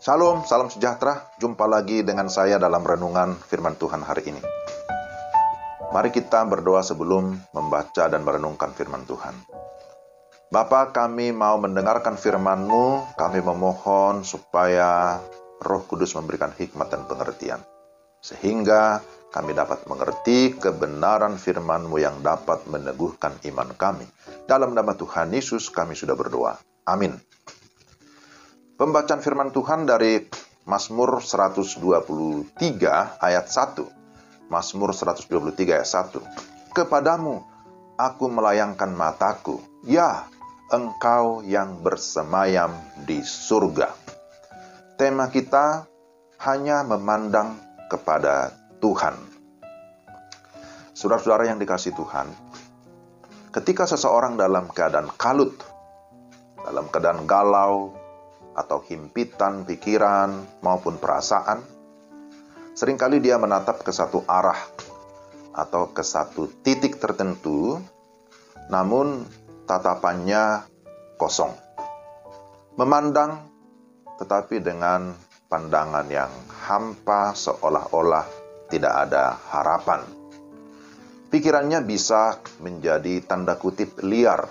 Salam sejahtera. Jumpa lagi dengan saya dalam renungan firman Tuhan hari ini. Mari kita berdoa sebelum membaca dan merenungkan firman Tuhan. Bapa, kami mau mendengarkan firman-Mu. Kami memohon supaya Roh Kudus memberikan hikmat dan pengertian, sehingga kami dapat mengerti kebenaran firman-Mu yang dapat meneguhkan iman kami. Dalam nama Tuhan Yesus kami sudah berdoa. Amin. Pembacaan firman Tuhan dari Mazmur 123 ayat 1. Mazmur 123 ayat 1. Kepadamu aku melayangkan mataku, ya Engkau yang bersemayam di surga. Tema kita hanya memandang kepada Tuhan. Saudara-saudara yang dikasihi Tuhan, ketika seseorang dalam keadaan kalut, dalam keadaan galau, atau himpitan pikiran maupun perasaan, seringkali dia menatap ke satu arah atau ke satu titik tertentu, namun tatapannya kosong. Memandang tetapi dengan pandangan yang hampa, seolah-olah tidak ada harapan. Pikirannya bisa menjadi tanda kutip liar,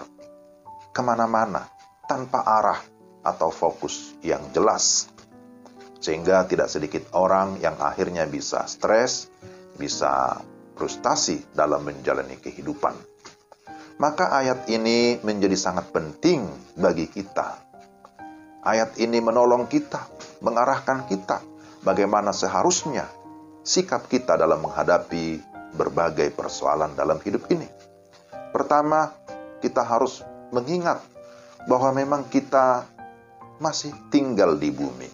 kemana-mana, tanpa arah atau fokus yang jelas. Sehingga tidak sedikit orang yang akhirnya bisa stres, bisa frustasi dalam menjalani kehidupan. Maka ayat ini menjadi sangat penting bagi kita. Ayat ini menolong kita, mengarahkan kita bagaimana seharusnya sikap kita dalam menghadapi berbagai persoalan dalam hidup ini. Pertama, kita harus mengingat bahwa memang kita masih tinggal di bumi.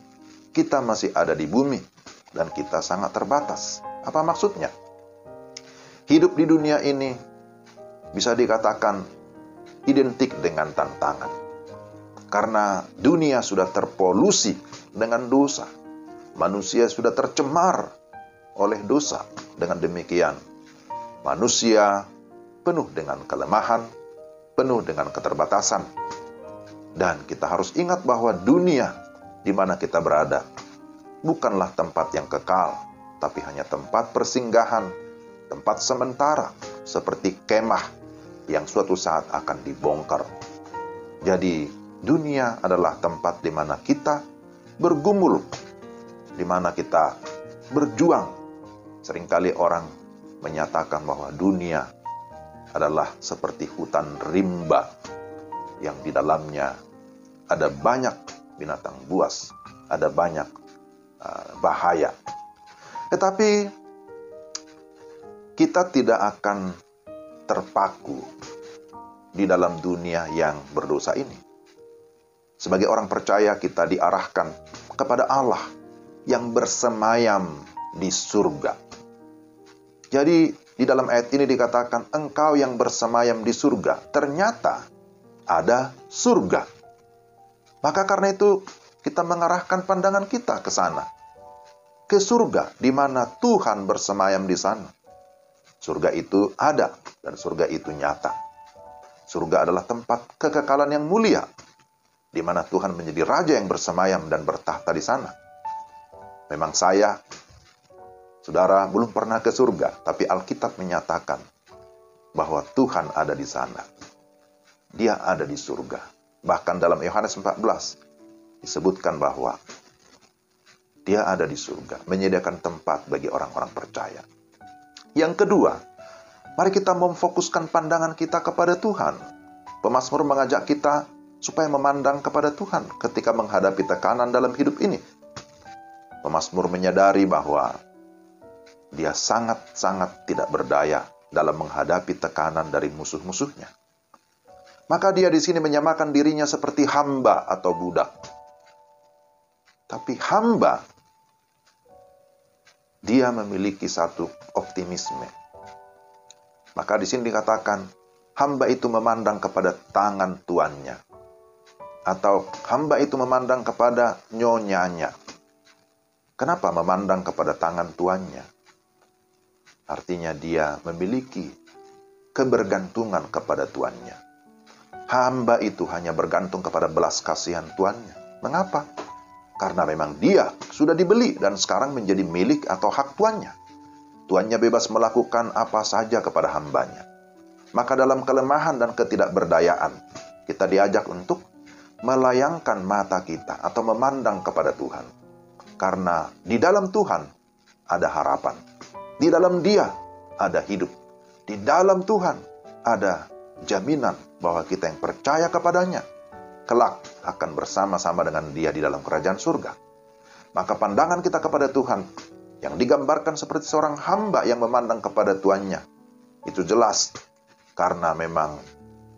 Kita masih ada di bumi dan kita sangat terbatas. Apa maksudnya? Hidup di dunia ini bisa dikatakan identik dengan tantangan. Karena dunia sudah terpolusi dengan dosa. Manusia sudah tercemar oleh dosa. Dengan demikian, manusia penuh dengan kelemahan, penuh dengan keterbatasan. Dan kita harus ingat bahwa dunia di mana kita berada bukanlah tempat yang kekal, tapi hanya tempat persinggahan, tempat sementara, seperti kemah yang suatu saat akan dibongkar. Jadi, dunia adalah tempat di mana kita bergumul, di mana kita berjuang. Seringkali orang menyatakan bahwa dunia adalah seperti hutan rimba yang di dalamnya ada banyak binatang buas, ada banyak bahaya. Tetapi kita tidak akan terpaku di dalam dunia yang berdosa ini. Sebagai orang percaya, kita diarahkan kepada Allah yang bersemayam di surga. Jadi di dalam ayat ini dikatakan, Engkau yang bersemayam di surga. Ternyata ada surga. Maka karena itu kita mengarahkan pandangan kita ke sana. Ke surga, di mana Tuhan bersemayam di sana. Surga itu ada, dan surga itu nyata. Surga adalah tempat kekekalan yang mulia, di mana Tuhan menjadi Raja yang bersemayam dan bertahta di sana. Memang saya, saudara, belum pernah ke surga, tapi Alkitab menyatakan bahwa Tuhan ada di sana. Dia ada di surga. Bahkan dalam Yohanes 14 disebutkan bahwa Dia ada di surga, menyediakan tempat bagi orang-orang percaya. Yang kedua, mari kita memfokuskan pandangan kita kepada Tuhan. Pemazmur mengajak kita supaya memandang kepada Tuhan ketika menghadapi tekanan dalam hidup ini. Pemazmur menyadari bahwa dia sangat-sangat tidak berdaya dalam menghadapi tekanan dari musuh-musuhnya. Maka dia di sini menyamakan dirinya seperti hamba atau budak. Tapi hamba, dia memiliki satu optimisme. Maka di sini dikatakan, hamba itu memandang kepada tangan tuannya. Atau hamba itu memandang kepada nyonyanya. Kenapa memandang kepada tangan tuannya? Artinya dia memiliki kebergantungan kepada tuannya. Hamba itu hanya bergantung kepada belas kasihan tuannya. Mengapa? Karena memang dia sudah dibeli dan sekarang menjadi milik atau hak tuannya. Tuannya bebas melakukan apa saja kepada hambanya. Maka dalam kelemahan dan ketidakberdayaan, kita diajak untuk melayangkan mata kita atau memandang kepada Tuhan. Karena di dalam Tuhan ada harapan. Di dalam Dia ada hidup. Di dalam Tuhan ada jaminan bahwa kita yang percaya kepadanya kelak akan bersama-sama dengan Dia di dalam kerajaan surga. Maka pandangan kita kepada Tuhan yang digambarkan seperti seorang hamba yang memandang kepada tuannya, itu jelas karena memang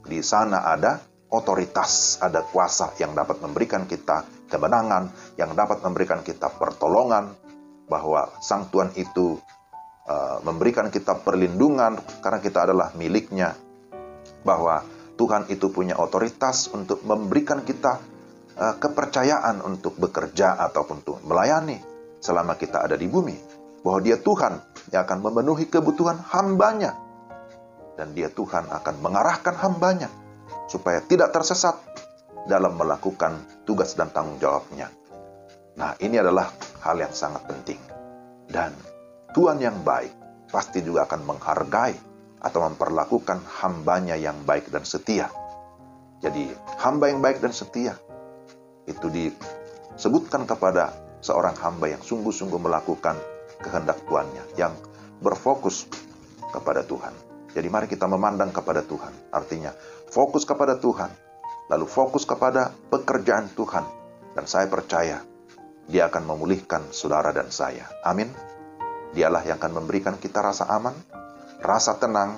di sana ada otoritas, ada kuasa yang dapat memberikan kita kemenangan, yang dapat memberikan kita pertolongan, bahwa Sang Tuhan itu memberikan kita perlindungan karena kita adalah miliknya, bahwa Tuhan itu punya otoritas untuk memberikan kita kepercayaan untuk bekerja ataupun untuk melayani selama kita ada di bumi, bahwa Dia Tuhan yang akan memenuhi kebutuhan hambanya, dan Dia Tuhan akan mengarahkan hambanya supaya tidak tersesat dalam melakukan tugas dan tanggung jawabnya. Nah, ini adalah hal yang sangat penting. Dan Tuhan yang baik pasti juga akan menghargai atau memperlakukan hambanya yang baik dan setia. Jadi, hamba yang baik dan setia itu disebutkan kepada seorang hamba yang sungguh-sungguh melakukan kehendak Tuannya, yang berfokus kepada Tuhan. Jadi mari kita memandang kepada Tuhan. Artinya, fokus kepada Tuhan, lalu fokus kepada pekerjaan Tuhan. Dan saya percaya, Dia akan memulihkan saudara dan saya. Amin. Dialah yang akan memberikan kita rasa aman, rasa tenang,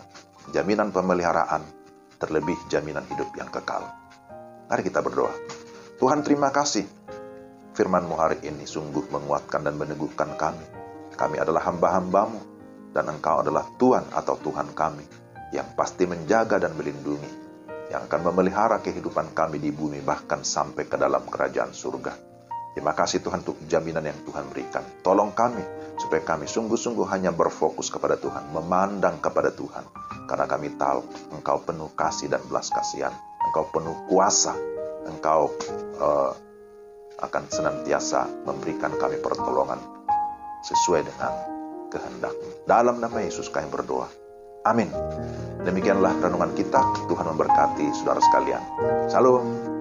jaminan pemeliharaan, terlebih jaminan hidup yang kekal. Mari kita berdoa. Tuhan, terima kasih. Firman-Mu hari ini sungguh menguatkan dan meneguhkan kami. Kami adalah hamba-hamba-Mu, dan Engkau adalah Tuhan atau Tuhan kami, yang pasti menjaga dan melindungi, yang akan memelihara kehidupan kami di bumi, bahkan sampai ke dalam kerajaan surga. Terima kasih Tuhan untuk jaminan yang Tuhan berikan. Tolong kami, supaya kami sungguh-sungguh hanya berfokus kepada Tuhan, memandang kepada Tuhan, karena kami tahu Engkau penuh kasih dan belas kasihan, Engkau penuh kuasa, Engkau akan senantiasa memberikan kami pertolongan sesuai dengan kehendak-Mu. Dalam nama Yesus kami berdoa. Amin. Demikianlah renungan kita. Tuhan memberkati saudara sekalian. Salam.